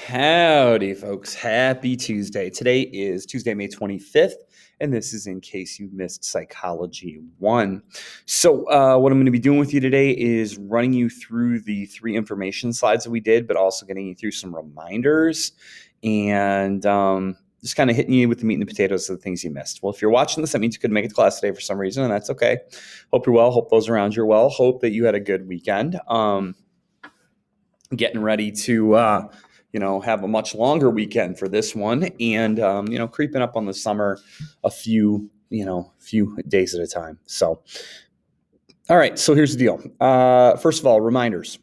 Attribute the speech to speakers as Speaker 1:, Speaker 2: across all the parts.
Speaker 1: Howdy, folks. Happy Tuesday. Today is Tuesday, May 25th, and this is in case you missed Psychology 1. So what I'm going to be doing with you today is running you through the 3 information slides that we did, but also getting you through some reminders and just kind of hitting you with the meat and the potatoes of the things you missed. Well, if you're watching this, that means you couldn't make it to class today for some reason, and that's okay. Hope you're well. Hope those around you are well. Hope that you had a good weekend. Getting ready to have a much longer weekend for this one, and creeping up on the summer a few days at a time. So all right, so here's the deal. First of all, reminders.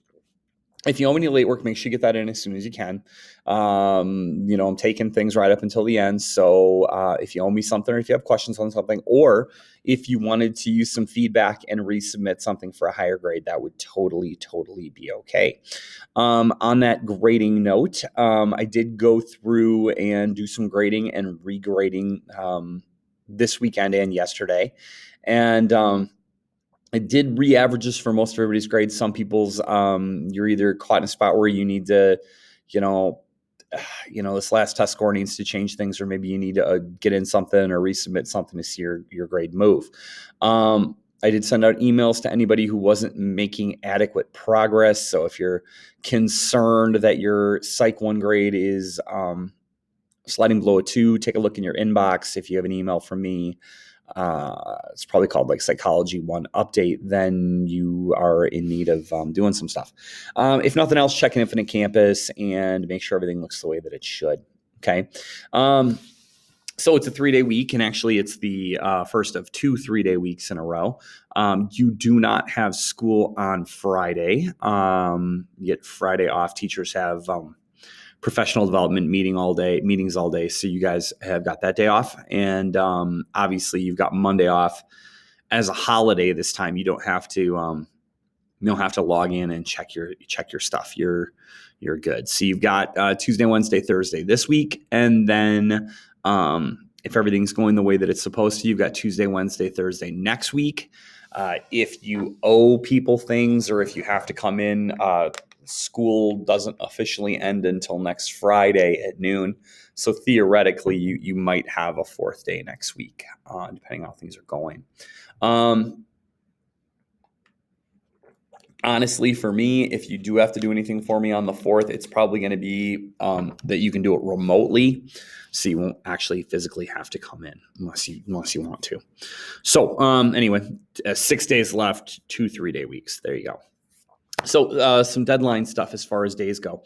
Speaker 1: If you owe any late work, make sure you get that in as soon as you can. I'm taking things right up until the end. So if you owe me something, or if you have questions on something, or if you wanted to use some feedback and resubmit something for a higher grade, that would totally be okay. On that grading note, I did go through and do some grading and regrading this weekend and yesterday. And I did re-averages for most of everybody's grades. Some people's, you're either caught in a spot where you need to, this last test score needs to change things, or maybe you need to get in something or resubmit something to see your grade move. I did send out emails to anybody who wasn't making adequate progress. So if you're concerned that your Psych 1 grade is sliding below a 2, take a look in your inbox. If you have an email from me, it's probably called like Psychology 1 update, then you are in need of doing some stuff. If nothing else, check in Infinite Campus and make sure everything looks the way that it should. Okay. So it's a 3-day week, and actually it's the first of 2 3-day weeks in a row. You do not have school on Friday. You get Friday off. Teachers have professional development meetings all day. So you guys have got that day off. And obviously you've got Monday off as a holiday this time. You don't have to log in and check your stuff. You're good. So you've got Tuesday, Wednesday, Thursday this week. And then if everything's going the way that it's supposed to, you've got Tuesday, Wednesday, Thursday next week. If you owe people things, or if you have to come in, school doesn't officially end until next Friday at noon. So theoretically, you might have a 4th day next week, depending on how things are going. Honestly, for me, if you do have to do anything for me on the 4th, it's probably going to be that you can do it remotely. So you won't actually physically have to come in unless you want to. So anyway, 6 days left, 2 3-day weeks. There you go. So some deadline stuff as far as days go.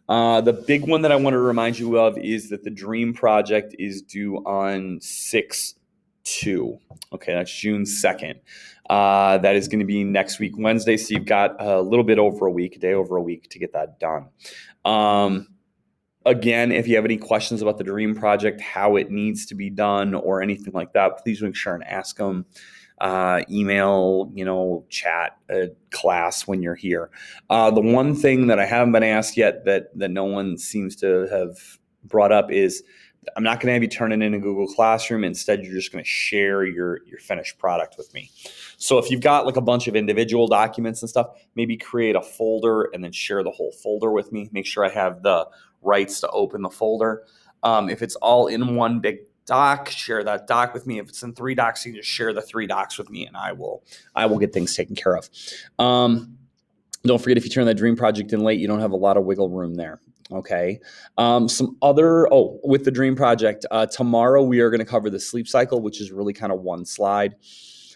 Speaker 1: The big one that I want to remind you of is that the Dream Project is due on 6/2. Okay, that's June 2nd. That is going to be next week, Wednesday. So you've got a little bit over a week, a day over a week to get that done. Again, if you have any questions about the Dream Project, how it needs to be done, or anything like that, please make sure and ask them. Email, chat, class when you're here. The one thing that I haven't been asked yet that no one seems to have brought up is I'm not going to have you turn it in a Google Classroom. Instead, you're just going to share your finished product with me. So if you've got like a bunch of individual documents and stuff, maybe create a folder and then share the whole folder with me. Make sure I have the rights to open the folder. If it's all in one big doc, share that doc with me. If it's in 3 docs, you just share the 3 docs with me, and I will get things taken care of. Don't forget, if you turn that Dream Project in late, you don't have a lot of wiggle room there. Okay. With the Dream Project, tomorrow we are going to cover the sleep cycle, which is really kind of one slide.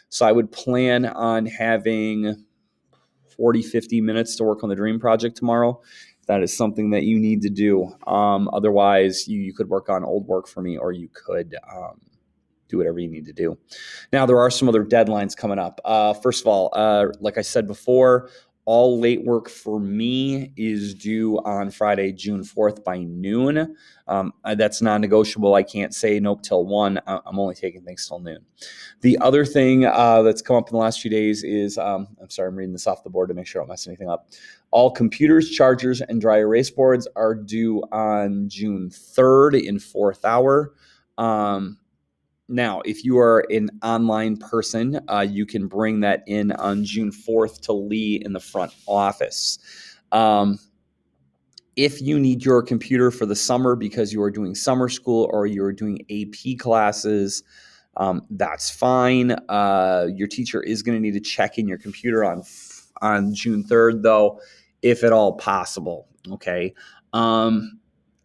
Speaker 1: So I would plan on having 40-50 minutes to work on the Dream Project tomorrow. That is something that you need to do. Otherwise, you could work on old work for me, or you could do whatever you need to do. Now, there are some other deadlines coming up. First of all, like I said before, all late work for me is due on Friday, June 4th by noon. That's non-negotiable. I can't say nope till 1. I'm only taking things till noon. The other thing that's come up in the last few days is, I'm sorry, I'm reading this off the board to make sure I don't mess anything up. All computers, chargers, and dry erase boards are due on June 3rd in 4th hour. Now, if you are an online person, you can bring that in on June 4th to Lee in the front office. If you need your computer for the summer because you are doing summer school or you're doing AP classes, that's fine. Your teacher is going to need to check in your computer on June 3rd, though, if at all possible. Okay.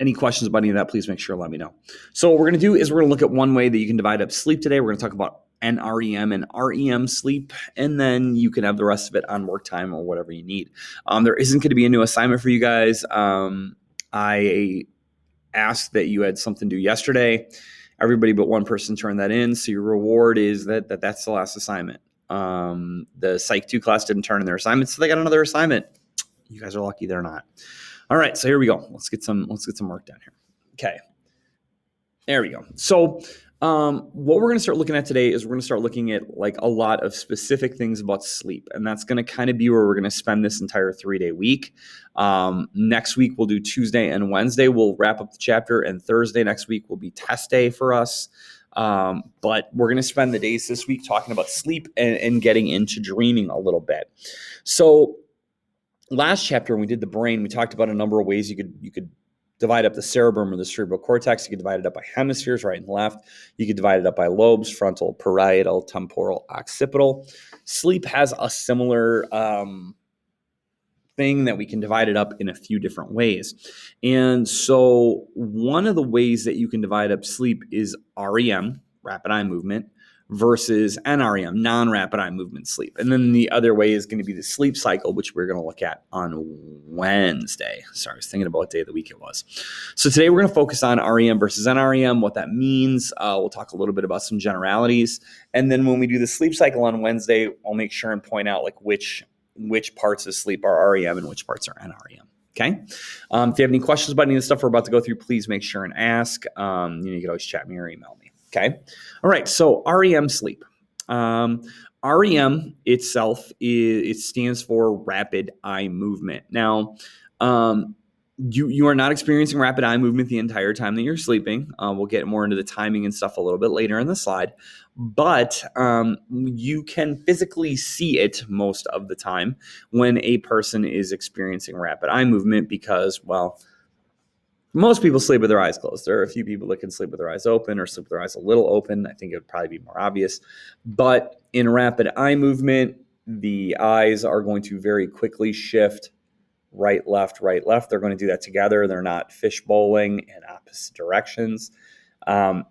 Speaker 1: Any questions about any of that, please make sure to let me know. So what we're going to do is we're going to look at one way that you can divide up sleep today. We're going to talk about nREM and REM sleep, and then you can have the rest of it on work time or whatever you need. There isn't going to be a new assignment for you guys. I asked that you had something due yesterday. Everybody but one person turned that in, so your reward is that's the last assignment. The Psych 2 class didn't turn in their assignment, so they got another assignment. You guys are lucky they're not. All right, so here we go. Let's get some work done here. Okay. There we go. So what we're going to start looking at today is we're going to start looking at like a lot of specific things about sleep. And that's going to kind of be where we're going to spend this entire 3-day week. Next week, we'll do Tuesday and Wednesday. We'll wrap up the chapter. And Thursday next week will be test day for us. But we're going to spend the days this week talking about sleep and getting into dreaming a little bit. So last chapter, when we did the brain, we talked about a number of ways you could divide up the cerebrum or the cerebral cortex. You could divide it up by hemispheres, right and left. You could divide it up by lobes, frontal, parietal, temporal, occipital. Sleep has a similar thing that we can divide it up in a few different ways. And so one of the ways that you can divide up sleep is REM, rapid eye movement, versus nREM, non-rapid eye movement sleep. And then the other way is going to be the sleep cycle, which we're going to look at on Wednesday. Sorry, I was thinking about what day of the week it was. So today we're going to focus on REM versus nREM, what that means. We'll talk a little bit about some generalities. And then when we do the sleep cycle on Wednesday, I'll make sure and point out like which parts of sleep are REM and which parts are nREM. Okay. If you have any questions about any of the stuff we're about to go through, please make sure and ask. You can always chat me or email me. Okay. All right. So REM sleep. REM itself it stands for rapid eye movement. Now, you are not experiencing rapid eye movement the entire time that you're sleeping. We'll get more into the timing and stuff a little bit later in the slide, but you can physically see it most of the time when a person is experiencing rapid eye movement because, well, most people sleep with their eyes closed. There are a few people that can sleep with their eyes open or sleep with their eyes a little open. I think it would probably be more obvious. But in rapid eye movement, the eyes are going to very quickly shift right, left, right, left. They're going to do that together. They're not fish bowling in opposite directions. I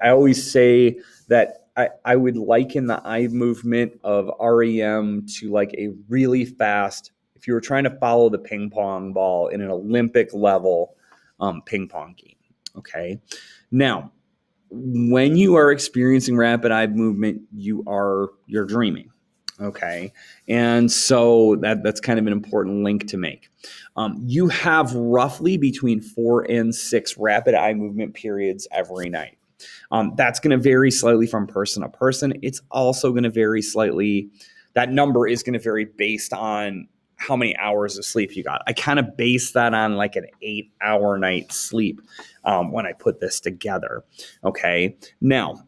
Speaker 1: always say that I would liken the eye movement of REM to like a really fast, if you were trying to follow the ping pong ball in an Olympic level ping pong game. Okay. Now, when you are experiencing rapid eye movement, you're dreaming. Okay. And so that's kind of an important link to make. You have roughly between 4 and 6 rapid eye movement periods every night. That's going to vary slightly from person to person. It's also going to vary slightly. That number is going to vary based on how many hours of sleep you got. I kind of base that on like an 8-hour night sleep when I put this together. Okay. Now,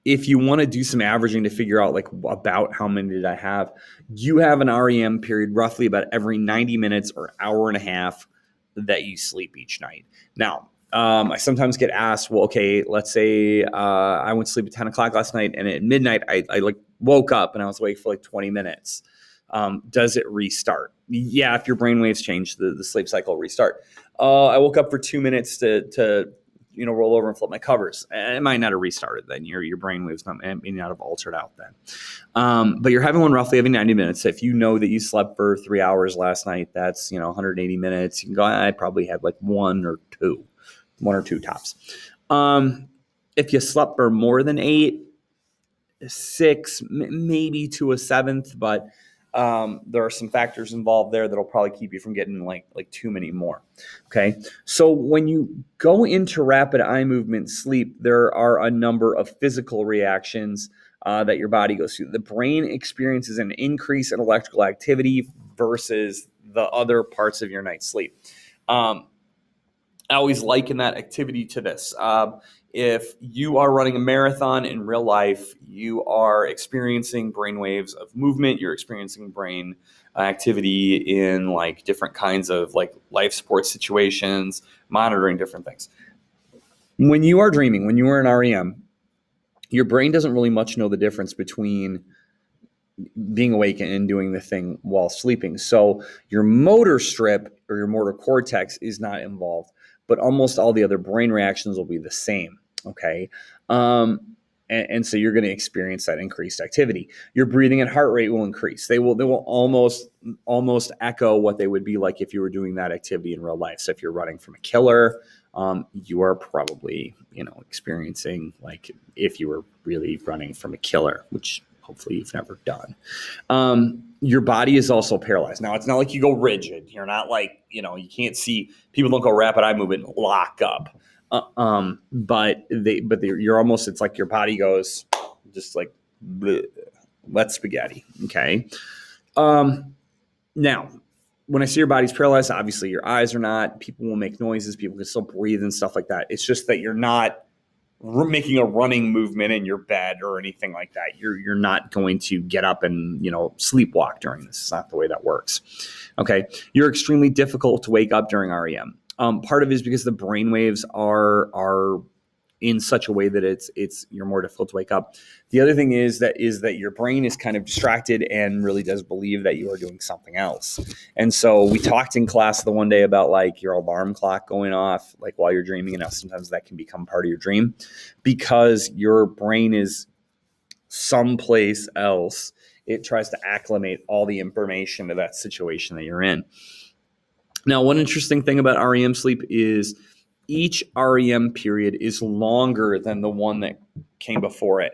Speaker 1: if you want to do some averaging to figure out like about how many did I have, you have an REM period roughly about every 90 minutes or hour and a half that you sleep each night. Now, I sometimes get asked, well, okay, let's say I went to sleep at 10 o'clock last night and at midnight I like woke up and I was awake for like 20 minutes. Does it restart? Yeah, if your brain waves change, the sleep cycle will restart. I woke up for 2 minutes to roll over and flip my covers. It might not have restarted then. Your brain waves may not have altered out then. But you're having one roughly every 90 minutes. If you know that you slept for 3 hours last night, that's 180 minutes. You can go, I probably had like one or two tops. If you slept for more than 8, 6, maybe to a 7th, but there are some factors involved there that'll probably keep you from getting like too many more. Okay. So when you go into rapid eye movement sleep, there are a number of physical reactions that your body goes through. The brain experiences an increase in electrical activity versus the other parts of your night's sleep. I always liken that activity to this. If you are running a marathon in real life, you are experiencing brain waves of movement. You're experiencing brain activity in like different kinds of like life support situations, monitoring different things. When you are dreaming, when you are in REM, your brain doesn't really much know the difference between being awake and doing the thing while sleeping. So your motor strip or your motor cortex is not involved, but almost all the other brain reactions will be the same. Okay. And so you're going to experience that increased activity. Your breathing and heart rate will increase. They will almost echo what they would be like if you were doing that activity in real life. So if you're running from a killer, you are probably, experiencing like if you were really running from a killer, which hopefully you've never done. Your body is also paralyzed. Now, it's not like you go rigid. You're not like, you can't see, people don't go rapid eye movement and lock up. But you're almost, it's like your body goes just like, bleh, wet spaghetti. Okay. Now, when I say your body's paralyzed, obviously your eyes are not. People will make noises. People can still breathe and stuff like that. It's just that you're not making a running movement in your bed or anything like that. You're not going to get up and sleepwalk during this. It's not the way that works. Okay, you're extremely difficult to wake up during REM. Part of it is because the brain waves are in such a way that you're more difficult to wake up. The other thing is that your brain is kind of distracted and really does believe that you are doing something else. And so we talked in class the one day about like your alarm clock going off like while you're dreaming, and how sometimes that can become part of your dream because your brain is someplace else. It tries to acclimate all the information to that situation that you're in. Now, one interesting thing about REM sleep is each REM period is longer than the one that came before it.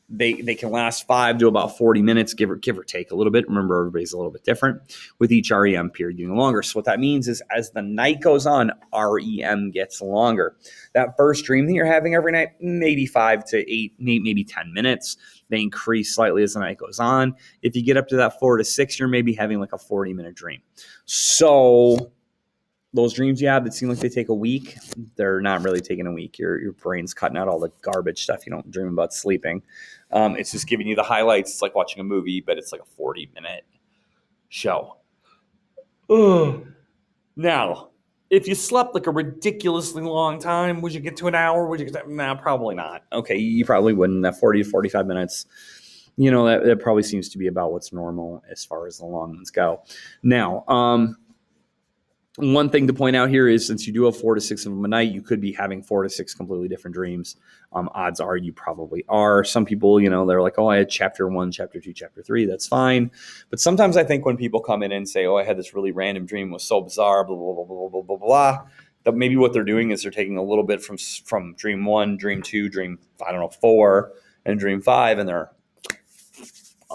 Speaker 1: They can last 5 to about 40 minutes, give or take a little bit. Remember, everybody's a little bit different with each REM period getting longer. So what that means is as the night goes on, REM gets longer. That first dream that you're having every night, maybe 5 to 8, maybe 10 minutes. They increase slightly as the night goes on. If you get up to that 4 to 6, you're maybe having like a 40-minute dream. So those dreams you have that seem like they take a week, they're not really taking a week. Your brain's cutting out all the garbage stuff you don't dream about sleeping. It's just giving you the highlights. It's like watching a movie, but it's like a 40-minute show. Ugh. Now, if you slept like a ridiculously long time, would you get to an hour? Would you get to, nah, probably not. Okay, you probably wouldn't. That 40 to 45 minutes, that probably seems to be about what's normal as far as the long ones go. Now, one thing to point out here is since you do have 4 to 6 of them a night, you could be having 4 to 6 completely different dreams. Odds are you probably are. Some people, they're like, oh, I had chapter 1, chapter 2, chapter 3. That's fine. But sometimes I think when people come in and say, oh, I had this really random dream, it was so bizarre, blah, blah, blah, blah, blah, blah, blah, that maybe what they're doing is they're taking a little bit from dream 1, dream 2, dream, 4, and dream 5, and they're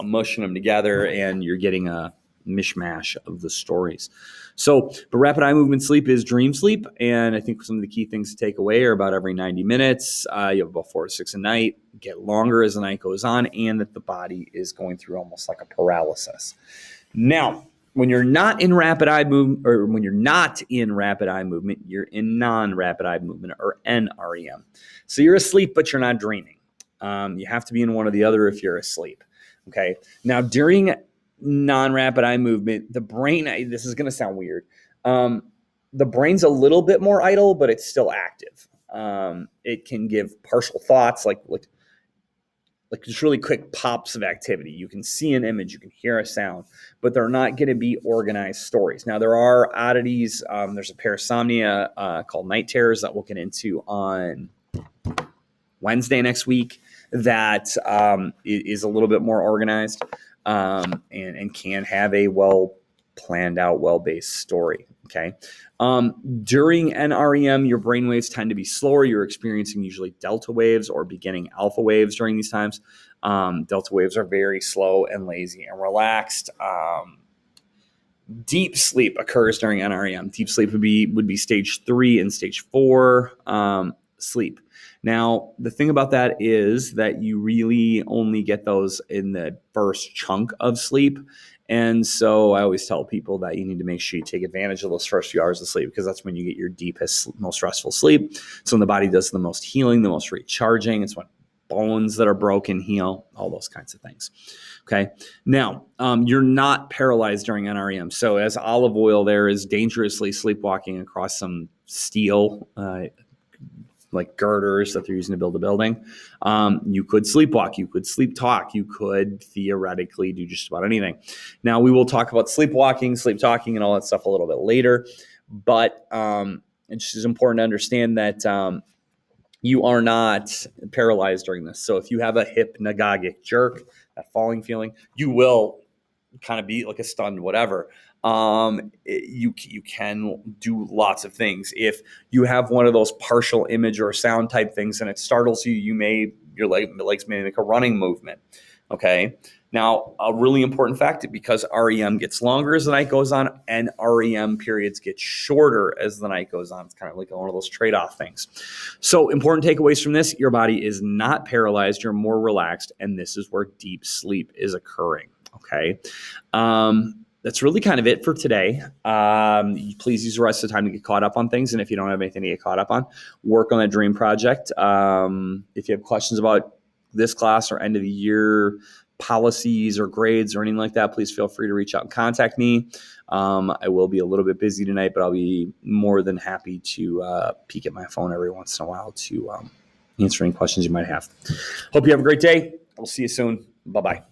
Speaker 1: mushing them together, and you're getting a mishmash of the stories. So, but rapid eye movement sleep is dream sleep. And I think some of the key things to take away are about every 90 minutes, you have about 4 to 6 a night, get longer as the night goes on, and that the body is going through almost like a paralysis. Now, when you're not in rapid eye movement, or when you're not in rapid eye movement, you're in non-rapid eye movement or NREM. So you're asleep, but you're not dreaming. You have to be in one or the other if you're asleep. Okay. Now, during non-rapid eye movement, the brain, this is going to sound weird. The brain's a little bit more idle, but it's still active. It can give partial thoughts, like just really quick pops of activity. You can see an image, you can hear a sound, but they're not going to be organized stories. Now, there are oddities. There's a parasomnia called night terrors that we'll get into on Wednesday next week that is a little bit more organized. And can have a well planned out, well-based story. Okay. During NREM, your brain waves tend to be slower. You're experiencing usually delta waves or beginning alpha waves during these times. Delta waves are very slow and lazy and relaxed. Deep sleep occurs during NREM. Deep sleep would be stage 3 and stage 4 sleep. Now, the thing about that is that you really only get those in the first chunk of sleep. And so I always tell people that you need to make sure you take advantage of those first few hours of sleep because that's when you get your deepest, most restful sleep. So when the body does the most healing, the most recharging, it's when bones that are broken heal, all those kinds of things. Okay. Now, you're not paralyzed during nREM. So as olive oil there is dangerously sleepwalking across some steel, like girders that they're using to build a building, you could sleepwalk, you could sleep talk, you could theoretically do just about anything. Now, we will talk about sleepwalking, sleep talking, and all that stuff a little bit later. But it's just important to understand that you are not paralyzed during this. So if you have a hypnagogic jerk, that falling feeling, you will kind of be like a stunned whatever. You can do lots of things. If you have one of those partial image or sound type things and it startles you, your legs may make a running movement. Okay. Now, a really important fact, because REM gets longer as the night goes on and REM periods get shorter as the night goes on. It's kind of like one of those trade-off things. So important takeaways from this: your body is not paralyzed, you're more relaxed, and this is where deep sleep is occurring. Okay. That's really kind of it for today. Please use the rest of the time to get caught up on things. And if you don't have anything to get caught up on, work on that dream project. If you have questions about this class or end of the year policies or grades or anything like that, please feel free to reach out and contact me. I will be a little bit busy tonight, but I'll be more than happy to peek at my phone every once in a while to answer any questions you might have. Hope you have a great day. We'll see you soon. Bye-bye.